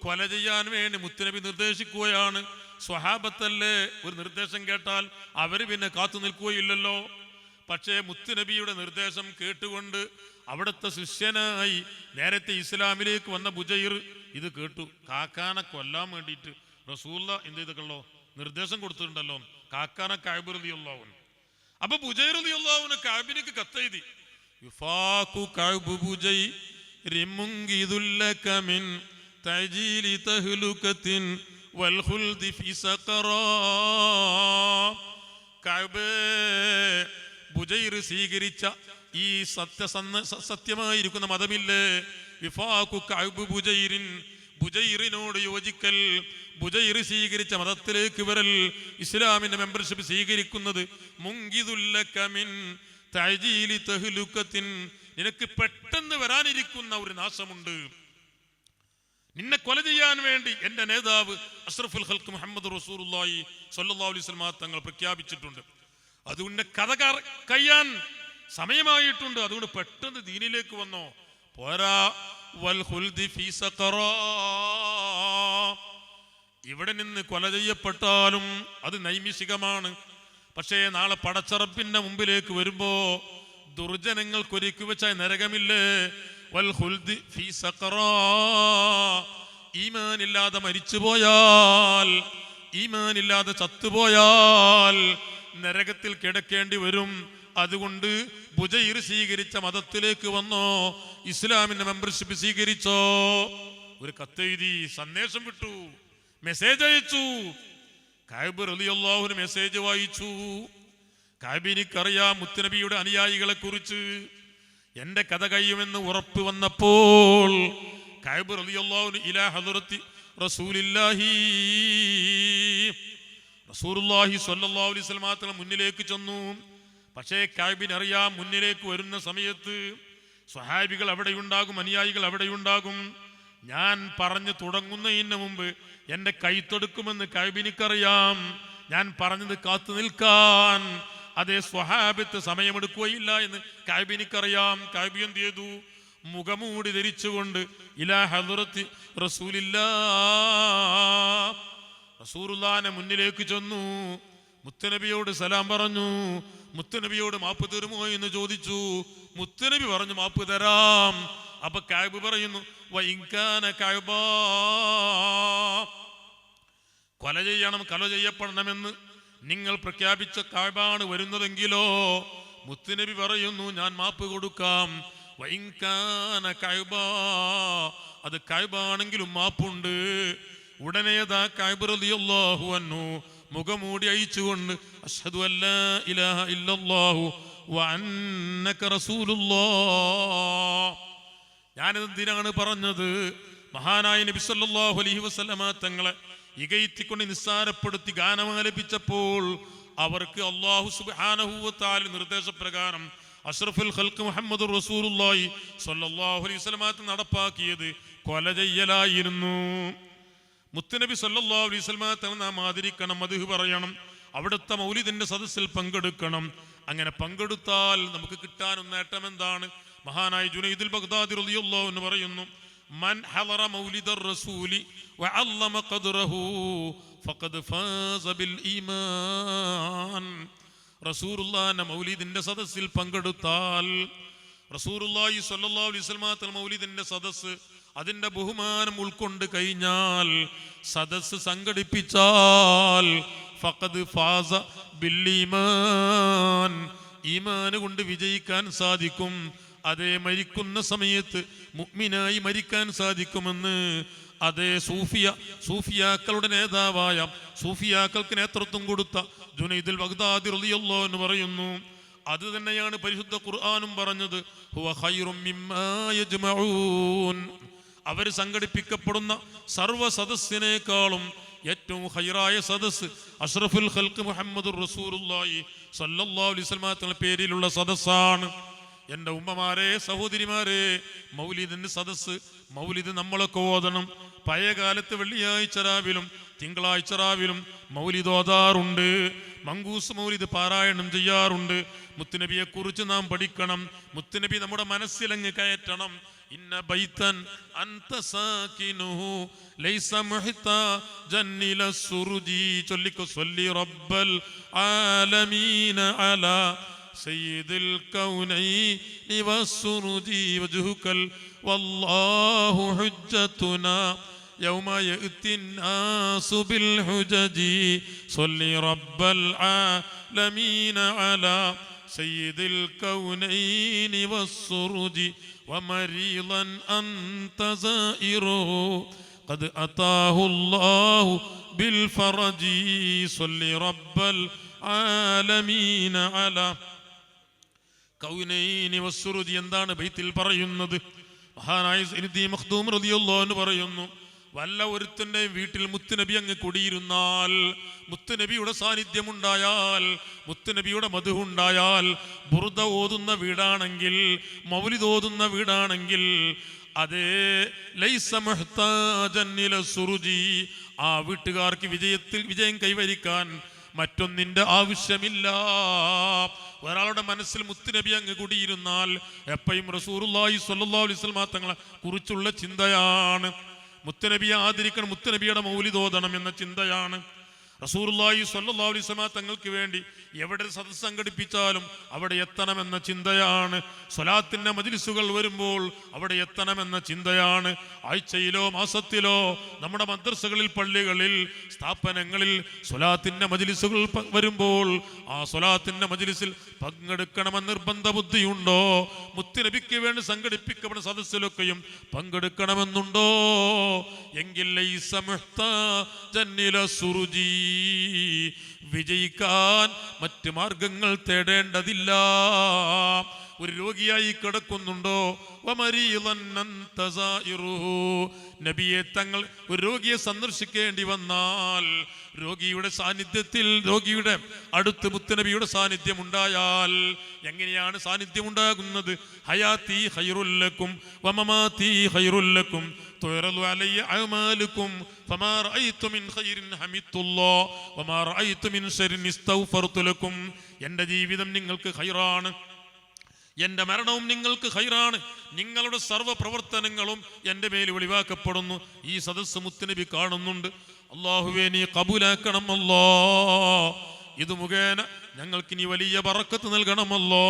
കൊല ചെയ്യാൻ വേണ്ടി മുത്തുനബി നിർദ്ദേശിക്കുകയാണ്. സ്വഹാബത്തല്ലേ, ഒരു നിർദ്ദേശം കേട്ടാൽ അവര് പിന്നെ കാത്തു നിൽക്കുകയില്ലല്ലോ. പക്ഷേ മുത്തുനബിയുടെ നിർദ്ദേശം കേട്ടുകൊണ്ട് അവിടുത്തെ ശിഷ്യനായി നേരത്തെ ഇസ്ലാമിലേക്ക് വന്ന ബുജൈർ ഇത് കേട്ടു. കാക്കാനെ കൊല്ലാൻ വേണ്ടിയിട്ട് റസൂലുള്ളാഹി എന്ത് ചെയ്തല്ലോ, നിർദ്ദേശം കൊടുത്തിട്ടുണ്ടല്ലോ. കാക്കാനെ കഅബ് റളിയല്ലാഹു അൻഹു അപ്പൊ ബുജൈർ റളിയല്ലാഹു കഅബിലേക്ക് കത്തെഴുതി, യുഫാഖു കഅബു ബുജൈരി മുൻകിദുല്ലക മിൻ തഅജീലി തഹ്ലുകത്തിൻ വൽ ഖുൽദി ഫി സഖറാ. കഅബ് ബുജൈർ സ്വീകരിച്ച ഈ സത്യമായിരിക്കുന്ന മതമില്ലേ, വിഫാഖു കഅബ് ബുജൈരിൻ, ബുജൈറിനോട് യോജിക്കൽ, ബുജൈർ സ്വീകരിച്ച മതത്തിലേക്ക് വരൽ, ഇസ്ലാമിന്റെ മെമ്പർഷിപ്പ് സ്വീകരിക്കുന്നത്, മുൻകിദുല്ലക മിൻ തഅജീലി തഹ്ലുകത്തിൻ, നിനക്ക് പെട്ടെന്ന് വരാനിരിക്കുന്ന ഒരു നാശമുണ്ട്, നിന്നെ കൊല ചെയ്യാൻ വേണ്ടി എന്റെ നേതാവ് അഷ്റഫുൽ ഖൽഖ് മുഹമ്മദ് റസൂലുള്ളാഹി സ്വല്ലല്ലാഹു അലൈഹി വസല്ലം തങ്ങൾ പ്രഖ്യാപിച്ചിട്ടുണ്ട്. അതുകൊണ്ട് കഥ കഴിയാൻ സമയമായിട്ടുണ്ട്, അതുകൊണ്ട് പെട്ടെന്ന് ദീനിലേക്ക് വന്നോ. പോരാ, വൽ ഖുൽദി ഫീ സഖറാ, ഇവിടെ നിന്ന് കൊല ചെയ്യപ്പെട്ടാലും അത് നൈമിഷികമാണ്. പക്ഷേ നാളെ പടച്ചറപ്പിന്റെ മുമ്പിലേക്ക് വരുമ്പോ ദുർജനങ്ങൾക്ക് ഒരുക്കി വെച്ച നരകമില്ലേ, വൽ ഖുൽദി ഫീ സഖറാ, ഈമാനില്ലാതെ മരിച്ചുപോയാൽ, ഈമാനില്ലാതെ ചത്തുപോയാൽ നരകത്തിൽ കിടക്കേണ്ടി വരും. അതുകൊണ്ട് ബുജൈർ സ്വീകരിച്ച മതത്തിലേക്ക് വന്നോ, ഇസ്ലാമിന്റെ മെമ്പർഷിപ്പ് സ്വീകരിച്ചോ. ഒരു കത്തെഴുതി, സന്ദേശം വിട്ടു, മെസ്സേജ് അയച്ചു. കഅബ് റളിയല്ലാഹു മെസ്സേജ് വായിച്ചു. കഅബിനിക്കറിയാം മുത്തുനബിയുടെ അനുയായികളെ കുറിച്ച്. എന്റെ കഥ കഴിയുമെന്ന് ഉറപ്പ് വന്നപ്പോൾ കഅബ് റളിയല്ലാഹു ഇലാ ഹദ്റത്തി റസൂലില്ലാഹി, റസൂലുള്ളാഹി സ്വല്ലല്ലാഹു അലൈഹി വസല്ലം തങ്ങളുടെ മുന്നിലേക്ക് ചെന്നു. പക്ഷേ കഅബിനറിയാം മുന്നിലേക്ക് വരുന്ന സമയത്ത് സ്വഹാബികൾ അവിടെയുണ്ടാകും, അനുയായികൾ അവിടെയുണ്ടാകും. ഞാൻ പറഞ്ഞു തുടങ്ങുന്നതിന് മുമ്പ് എന്റെ കൈത്തൊടുക്കുമെന്ന് കഅബിനിക്കറിയാം. ഞാൻ പറഞ്ഞത് കാത്തു നിൽക്കാൻ അതേ സ്വഹാബത്ത് സമയമെടുക്കുകയില്ല എന്ന് കഅബിനിക്കറിയാം. കഅബ് എന്ത് ചെയ്തു? മുഖമൂടി ധരിച്ചുകൊണ്ട് ഇലാ ഹദ്റത്തി റസൂലില്ലാഹ്, റസൂലുള്ളാഹിന്റെ മുന്നിലേക്ക് ചെന്നു. മുത്തുനബിയോട് സലാം പറഞ്ഞു. മുത്തുനബിയോട് മാപ്പ് തരുമോ എന്ന് ചോദിച്ചു. മുത്തുനബി പറഞ്ഞു മാപ്പ് തരാം. അപ്പൊ കഅബ് പറയുന്നു, വഇൻകാന കഅബാ, കൊല ചെയ്യപ്പെടണമെന്ന് നിങ്ങൾ പ്രഖ്യാപിച്ച കഅബാണ് വരുന്നതെങ്കിലോ, മുത്തുനബി പറയുന്നു ഞാൻ മാപ്പ് കൊടുക്കാം. വഇൻകാന കഅബാ, അത് കഅബാണെങ്കിലും മാപ്പുണ്ട്. ഉടനെ കഅബ് റളിയല്ലാഹു അൻഹു മുഖമൂടി അയച്ചുകൊണ്ട് അഷ്ഹദു അല്ലാ ഇലാഹ ഇല്ലല്ലാഹു വ അന്നക റസൂലുള്ളാഹ്. ഞാനെന്തിനാണ് പറഞ്ഞത്? മഹാനായ നബി സല്ലല്ലാഹു അലൈഹി വസല്ലമ തങ്ങളെ ഇകഴ്ത്തിക്കൊണ്ട് നിസ്സാരപ്പെടുത്തി ഗാനമാലപിച്ചപ്പോൾ അവർക്ക് അല്ലാഹു സുബ്ഹാനഹു വ തആല നിർദ്ദേശപ്രകാരം അഷ്റഫുൽ ഖൽഖ് മുഹമ്മദ് റസൂലുള്ളാഹി സ്വല്ലല്ലാഹു അലൈഹി വസല്ലമ നടപ്പാക്കിയത് കൊല ചെയ്യലായിരുന്നു. മുത്തുനബി സല്ലല്ലാഹു അലൈഹി വസല്ലമ തങ്ങൾ നാം ആദരിക്കണം, മദ്ഹ് പറയണം, അവിടുത്തെ മൗലിദിന്റെ സദസ്സിൽ പങ്കെടുക്കണം. അങ്ങനെ പങ്കെടുത്താൽ നമുക്ക് കിട്ടാനും നേട്ടം എന്താണ്? മഹാനായ ജുനൈദുൽ ബഗ്ദാദി റളിയല്ലാഹു അൻഹു പറയുന്നു, മൻ ഹളറ മൗലിദർ റസൂലി വഅല്ലമ ഖദ്റഹു ഫഖദ് ഫാസ ബിൽ ഈമാൻ. റസൂലുള്ളാഹിന്റെ മൗലിദിന്റെ സദസ്സിൽ പങ്കെടുത്താൽ, റസൂലുള്ളാഹി സ്വല്ലല്ലാഹു അലൈഹി വസല്ലമ തങ്ങൾ മൗലിദിന്റെ സദസ്സ് അതിന്റെ ബഹുമാനം ഉൾക്കൊണ്ട് കഴിഞ്ഞാൽ, സദസ്സ് സംഘടിപ്പിച്ചാൽ ഫഖദ് ഫാസ ബിൽ ഈമാൻ, ഈമാൻ കൊണ്ട് വിജയിക്കാൻ സാധിക്കും. അതേ മരിക്കുന്ന സമയത്ത് മുഅ്മിനായി മരിക്കാൻ സാധിക്കുമെന്ന് അതേ സൂഫിയാക്കളുടെ നേതാവായ, സൂഫിയാക്കൾക്ക് നേതൃത്വം കൊടുത്ത ജുനൈദുൽ ബഗ്ദാദി റളിയല്ലാഹു അൻഹു പറയുന്നു. അത് തന്നെയാണ് പരിശുദ്ധ ഖുർആനും പറഞ്ഞത്, ഹുവ ഖൈറും മിമ്മാ യജ്മഊൻ. അവർ സംഘടിപ്പിക്കപ്പെടുന്ന സർവ്വ സദസ്സിനേക്കാളും ഏറ്റവും ഖൈറായ സദസ്സ് അഷ്റഫുൽ ഖൽഖ് മുഹമ്മദുർ റസൂലുള്ളാഹി സ്വല്ലല്ലാഹു അലൈഹി വസല്ലം തങ്ങളുടെ പേരിലുള്ള സദസ്സാണ്. എൻ്റെ ഉമ്മമാരെ, സഹോദരിമാരെ, മൗലിദിന്റെ സദസ്സ്, മൗലിദ് നമ്മളൊക്കെ ഓതണം. പഴയ കാലത്ത് വെള്ളിയാഴ്ച രാവിലും തിങ്കളാഴ്ച രാവിലും മൗലിദ് ഓതാറുണ്ട്. മങ്കൂസ് മൗലിദ് പാരായണം ചെയ്യാറുണ്ട്. മുത്തുനബിയെ കുറിച്ച് നാം പഠിക്കണം. മുത്തുനബി നമ്മുടെ മനസ്സിലങ്ങ് കയറ്റണം. ഇന്ന ബൈതൻ അൻത സാകിനുഹു ലൈസ മുഹ്താജൻ ഇല സുറുജി. ചൊല്ലിക്കോ, സ്വല്ലി റബ്ബൽ ആലമീന അലാ സയ്യിദുൽ കൗനൈനി വസ്സുറുജി വജ്ഹുകൽ വല്ലാഹു ഹുജ്ജതുനാ يوم يأتي الناس بالحجج صل رب العالمين على سيد الكونين والسرج ومريضا أنت زائره قد أتاه الله بالفرج صل رب العالمين على കൗനൈനി വസ്സുറുജി. എന്താണ് ബൈത്തിൽ പറയുന്നത്? മഹാനായ സയ്യിദി മഖ്ദൂം റളിയല്ലാഹു അൻഹു പറയുന്നു, വല്ല ഒരുത്തൻ്റെയും വീട്ടിൽ മുത്തുനബി അങ്ങ് കുടിയിരുന്നാൽ, മുത്തുനബിയുടെ സാന്നിധ്യം ഉണ്ടായാൽ, മുത്തുനബിയുടെ മദ്ഹ് ഉണ്ടായാൽ, ബുർദ ഓതുന്ന വീടാണെങ്കിൽ, മൗലിദ് ഓതുന്ന വീടാണെങ്കിൽ, അതേ ലൈസ മുഹ്താജൻ ഇല സുറുജി, ആ വീട്ടുകാർക്ക് വിജയം കൈവരിക്കാൻ മറ്റൊന്നിന്റെ ആവശ്യമില്ല. ഒരാളുടെ മനസ്സിൽ മുത്തുനബി അങ്ങ് കുടിയിരുന്നാൽ എപ്പോഴും റസൂലുള്ളാഹി സ്വല്ലല്ലാഹു അലൈഹി വസല്ലം തങ്ങളെ കുറിച്ചുള്ള ചിന്തയാണ്. മുത്തുനബിയെ ആദരിക്കണം, മുത്തുനബിയുടെ മൗലിദ് ഓതണം എന്ന ചിന്തയാണ്. റസൂലുള്ളാഹി സ്വല്ലല്ലാഹു അലൈഹി വസല്ലം തങ്ങൾക്ക് വേണ്ടി എവിടെ സദസ്സ് സംഘടിപ്പിച്ചാലും അവിടെ എത്തണമെന്ന ചിന്തയാണ്. സ്വലാത്തിന്റെ മജ്ലിസുകൾ വരുമ്പോൾ അവിടെ എത്തണമെന്ന ചിന്തയാണ്. ആഴ്ചയിലോ മാസത്തിലോ നമ്മുടെ മദ്രസകളിൽ, പള്ളികളിൽ, സ്ഥാപനങ്ങളിൽ സ്വലാത്തിന്റെ മജ്ലിസുകൾ വരുമ്പോൾ ആ സ്വലാത്തിന്റെ മജ്ലിസിൽ പങ്കെടുക്കണമെന്ന് നിർബന്ധ ബുദ്ധിയുണ്ടോ? മുത്തുനബിക്ക് വേണ്ടി സംഘടിപ്പിക്കപ്പെടുന്ന സദസ്സിലൊക്കെയും പങ്കെടുക്കണമെന്നുണ്ടോ? എങ്കിൽ ലൈസ മുഹ്താജൻ ഇല സുറുജി, വിജയിക്കാൻ മറ്റ് മാർഗങ്ങൾ തേടേണ്ടതില്ല. ഒരു രോഗിയായി കിടക്കുന്നുണ്ടോ? നബിയെ തങ്ങൾ ഒരു രോഗിയെ സന്ദർശിക്കേണ്ടി വന്നാൽ, രോഗിയുടെ സാന്നിധ്യത്തിൽ, രോഗിയുടെ അടുത്ത് മുത്തുനബിയുടെ സാന്നിധ്യം ഉണ്ടായാൽ, എങ്ങനെയാണ് സാന്നിധ്യം ഉണ്ടാകുന്നത്? ഹയാത്തി ഖൈറുൽ ലക്കും വമമാതി ഖൈറുൽ ലക്കും തുറലു അലയ്യ അഅമാലുക്കും ഫമാ റഅയ്തു മിൻ ഖൈറിൻ ഹമിദുല്ലാഹ് വമാ റഅയ്തു മിൻ ശർരിൻ ഇസ്തഗ്ഫർതു ലക്കും. എൻ്റെ ജീവിതം നിങ്ങൾക്ക് ഖൈറാണ്, എൻ്റെ മരണവും നിങ്ങൾക്ക് ഖൈറാണ്, നിങ്ങളുടെ സർവ്വ പ്രവർത്തനങ്ങളും എൻ്റെ മേൽ വെളിവാക്കപ്പെടുന്നു. ഈ സദസ്സ് മുത്തുനബി കാണുന്നുണ്ട്. അല്ലാഹുവേ നീ കബൂലാക്കണം അല്ലാ, ഇത് മുഖേന ഞങ്ങൾക്ക് ഇനി വലിയ ബറക്കത്ത് നൽകണമല്ലോ.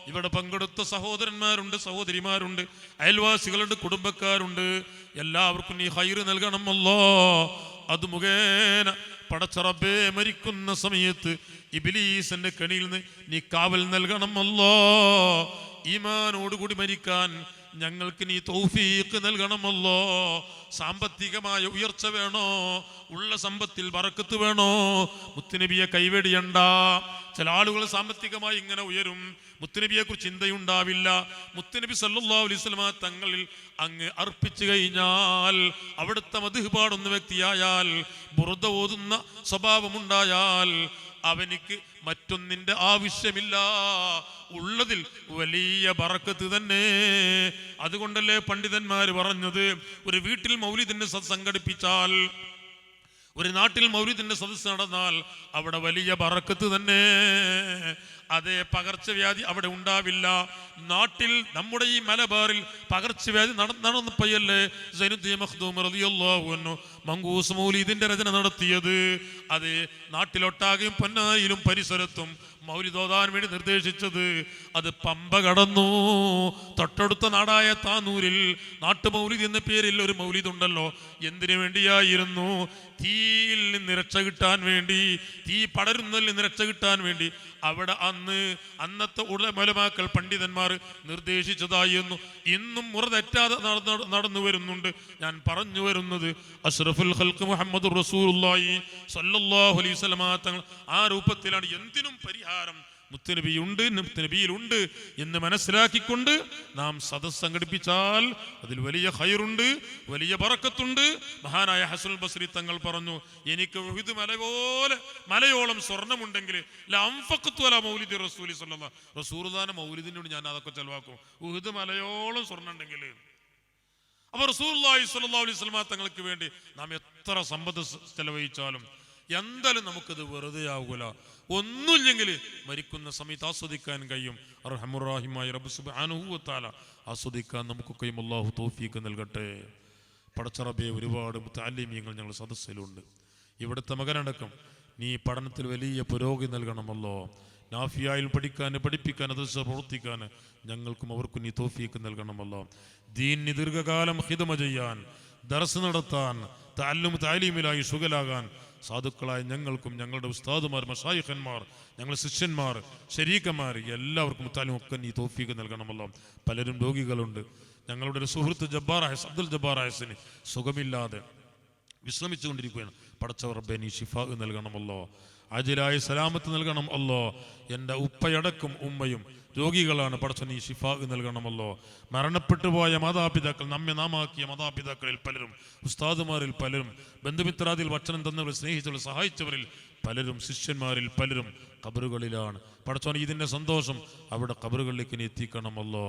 ഇവിടെ പങ്കെടുത്ത സഹോദരന്മാരുണ്ട്, സഹോദരിമാരുണ്ട്, അയൽവാസികളുണ്ട്, കുടുംബക്കാരുണ്ട്, എല്ലാവർക്കും നീ ഖൈറ് നൽകണമല്ലോ. അത് മുഖേന പടച്ച റബ്ബേ മരിക്കുന്ന സമയത്ത് ഇബ്ലീസിന്റെ കെണിയിൽ നിന്ന് നീ കാവൽ നൽകണമല്ലോ. ഈമാനോടുകൂടി മരിക്കാൻ ഞങ്ങൾക്ക് നീ തൗഫീഖ് നൽകണമല്ലോ. സാമ്പത്തികമായ ഉയർച്ച വേണോ? ഉള്ള സമ്പത്തിൽ ബറക്കത്ത് വേണോ? മുത്തുനബിയെ കൈവെടിയണ്ട. ചില ആളുകൾ സാമ്പത്തികമായി ഇങ്ങനെ ഉയരും, മുത്തുനബിയെ കുറിച്ച് ചിന്തയുണ്ടാവില്ല. മുത്തുനബി സല്ലല്ലാഹു അലൈഹി വസല്ലം തങ്ങളിൽ അങ്ങ് അർപ്പിച്ചു കഴിഞ്ഞാൽ, അവിടുത്തെ മദ്ഹ് പാടുന്ന വ്യക്തിയായാൽ, ബുർദ ഓതുന്ന സ്വഭാവമുണ്ടായാൽ അവനിക്ക് മറ്റൊന്നിന്റെ ആവശ്യമില്ല. ഉള്ളതിൽ വലിയ ബറക്കത്ത് തന്നെ. അതുകൊണ്ടല്ലേ പണ്ഡിതന്മാര് പറഞ്ഞത്, ഒരു വീട്ടിൽ മൗലിദിന്റെ സംഘടിപ്പിച്ചാൽ, ഒരു നാട്ടിൽ മൗലിദിന്റെ സദസ്സ് നടന്നാൽ അവിടെ വലിയ ബറക്കത്ത് തന്നെ. അതേ, പകർച്ചവ്യാധി അവിടെ ഉണ്ടാവില്ല. നാട്ടിൽ നമ്മുടെ ഈ മലബാറിൽ പകർച്ചവ്യാധി നടന്നപ്പോഴല്ലേ സയ്യിദി മഖ്ദൂം റളിയല്ലാഹു അൻഹു മങ്കൂസ് മൗലിദിന്റെ രചന നടത്തിയത്. അതേ, നാട്ടിലൊട്ടാകെയും പൊന്നായിലും പരിസരത്തും മൗലിദ് ഓതാൻ വേണ്ടി നിർദ്ദേശിച്ചത്. അത് പമ്പ കടന്നു. തൊട്ടടുത്ത നാടായ താനൂരിൽ നാട്ടുമൗലിദ് എന്ന പേരിൽ ഒരു മൗലിദ് ഉണ്ടല്ലോ. എന്തിനു വേണ്ടിയായിരുന്നു? തീയിൽ നിന്ന് രക്ഷ കിട്ടാൻ വേണ്ടി, തീ പടരുന്നതിൽ നിന്ന് രക്ഷ കിട്ടാൻ വേണ്ടി അവിടെ അന്നത്തെ ഉലമാക്കൾ, പണ്ഡിതന്മാർ നിർദ്ദേശിച്ചതായിരുന്നു. ഇന്നും മുറ തെറ്റാതെ നടന്നു വരുന്നുണ്ട്. ഞാൻ പറഞ്ഞു വരുന്നത്, അഷ്റഫുൽ ഖൽഖ് മുഹമ്മദുർ റസൂലുള്ളാഹി സ്വല്ലല്ലാഹു അലൈഹി വസല്ലം തങ്ങൾ ആ രൂപത്തിലാണ്. എന്തിനും പരിഹാരം മുത്തുനബിയിലുണ്ട് എന്ന് മനസ്സിലാക്കിക്കൊണ്ട് നാം സദസ്സ് സംഘടിപ്പിച്ചാൽ അതിൽ വലിയ ഖൈറുണ്ട്, വലിയ ബറക്കത്തുണ്ട്. മഹാനായ ഹസനുൽ ബസ്രി തങ്ങൾ പറഞ്ഞു, എനിക്ക് ഉഹുദ് മലയോളം സ്വർണ്ണമുണ്ടെങ്കിൽ മൗലിദി റസൂലി സ്വല്ലല്ലാഹു റസൂലുള്ളാഹിന്റെ മൗലിദിനോട് ഞാൻ അതൊക്കെ ചെലവാക്കും. ഉഹുദ് മലയോളം സ്വർണ്ണം ഉണ്ടെങ്കിൽ. അപ്പൊ റസൂലുള്ളാഹി സ്വല്ലല്ലാഹു അലൈഹി വസല്ലം തങ്ങൾക്ക് വേണ്ടി നാം എത്ര സമ്പത്ത് ചെലവഴിച്ചാലും എന്തായാലും നമുക്കത് വെറുതെ ആകൂല. ഒന്നുമില്ലെങ്കിൽ മരിക്കുന്ന സമയത്ത് ആസ്വദിക്കാൻ കഴിയും. അർഹമുർ-റഹീമായ റബ്ബ് സുബ്ഹാനഹു വ തആല ആസ്വദിക്കാൻ നമുക്കൊക്കെയും അല്ലാഹു തൗഫീഖ് നൽകട്ടെ. പടച്ച റബ്ബേ, ഒരുപാട് മുതഅല്ലിമീങ്ങൾ ഞങ്ങളുടെ സദസ്സിലുണ്ട്. ഇവിടുത്തെ മകനടക്കം നീ പഠനത്തിൽ വലിയ പുരോഗതി നൽകണമല്ലോ. നാഫിയായിൽ പഠിപ്പിക്കാൻ, അത് പ്രവർത്തിക്കാൻ ഞങ്ങൾക്കും അവർക്കും നീ തൗഫീഖ് നൽകണമല്ലോ. ദീനിന് ദീർഘകാലം ഖിദ്മ ചെയ്യാൻ, ദർസ് നടത്താൻ, താലീമിലായി ശുഗലാകാൻ സാധുക്കളായ ഞങ്ങൾക്കും ഞങ്ങളുടെ ഉസ്താദുമാർ, മശായിഖന്മാർ, ഞങ്ങൾ ശിഷ്യന്മാർ, ശരീക്കന്മാർ എല്ലാവർക്കും മുത്താലിമൊക്കെ നീ തൗഫീഖ് നൽകണമല്ലോ. പലരും രോഗികളുണ്ട്. ഞങ്ങളുടെ ഒരു സുഹൃത്ത് അബ്ദുൽ ജബ്ബാർ ഹസന് സുഖമില്ലാതെ വിശ്രമിച്ചുകൊണ്ടിരിക്കുകയാണ്. പടച്ച റബ്ബേ നീ ശിഫാ നൽകണമല്ലോ, അജിലായ സലാമത്ത് നൽകണം അല്ലോ. എൻ്റെ ഉപ്പയടക്കം ഉമ്മയും രോഗികളാണ്. പടച്ച നീ ശിഫാ നൽകണമല്ലോ. മരണപ്പെട്ടു പോയ മാതാപിതാക്കൾ, നമ്മെ നാമാക്കിയ മാതാപിതാക്കളിൽ പലരും, ഉസ്താദുമാരിൽ പലരും, ബന്ധുമിത്രാദിൽ ഭക്ഷണം തന്നവർ, സ്നേഹിച്ചവർ, സഹായിച്ചവരിൽ പലരും, ശിഷ്യന്മാരിൽ പലരും ഖബറുകളിലാണ്. പടച്ചോൻ ഇതിൻ്റെ സന്തോഷം അവിടെ ഖബറുകളിലേക്ക് നീ എത്തിക്കണമല്ലോ.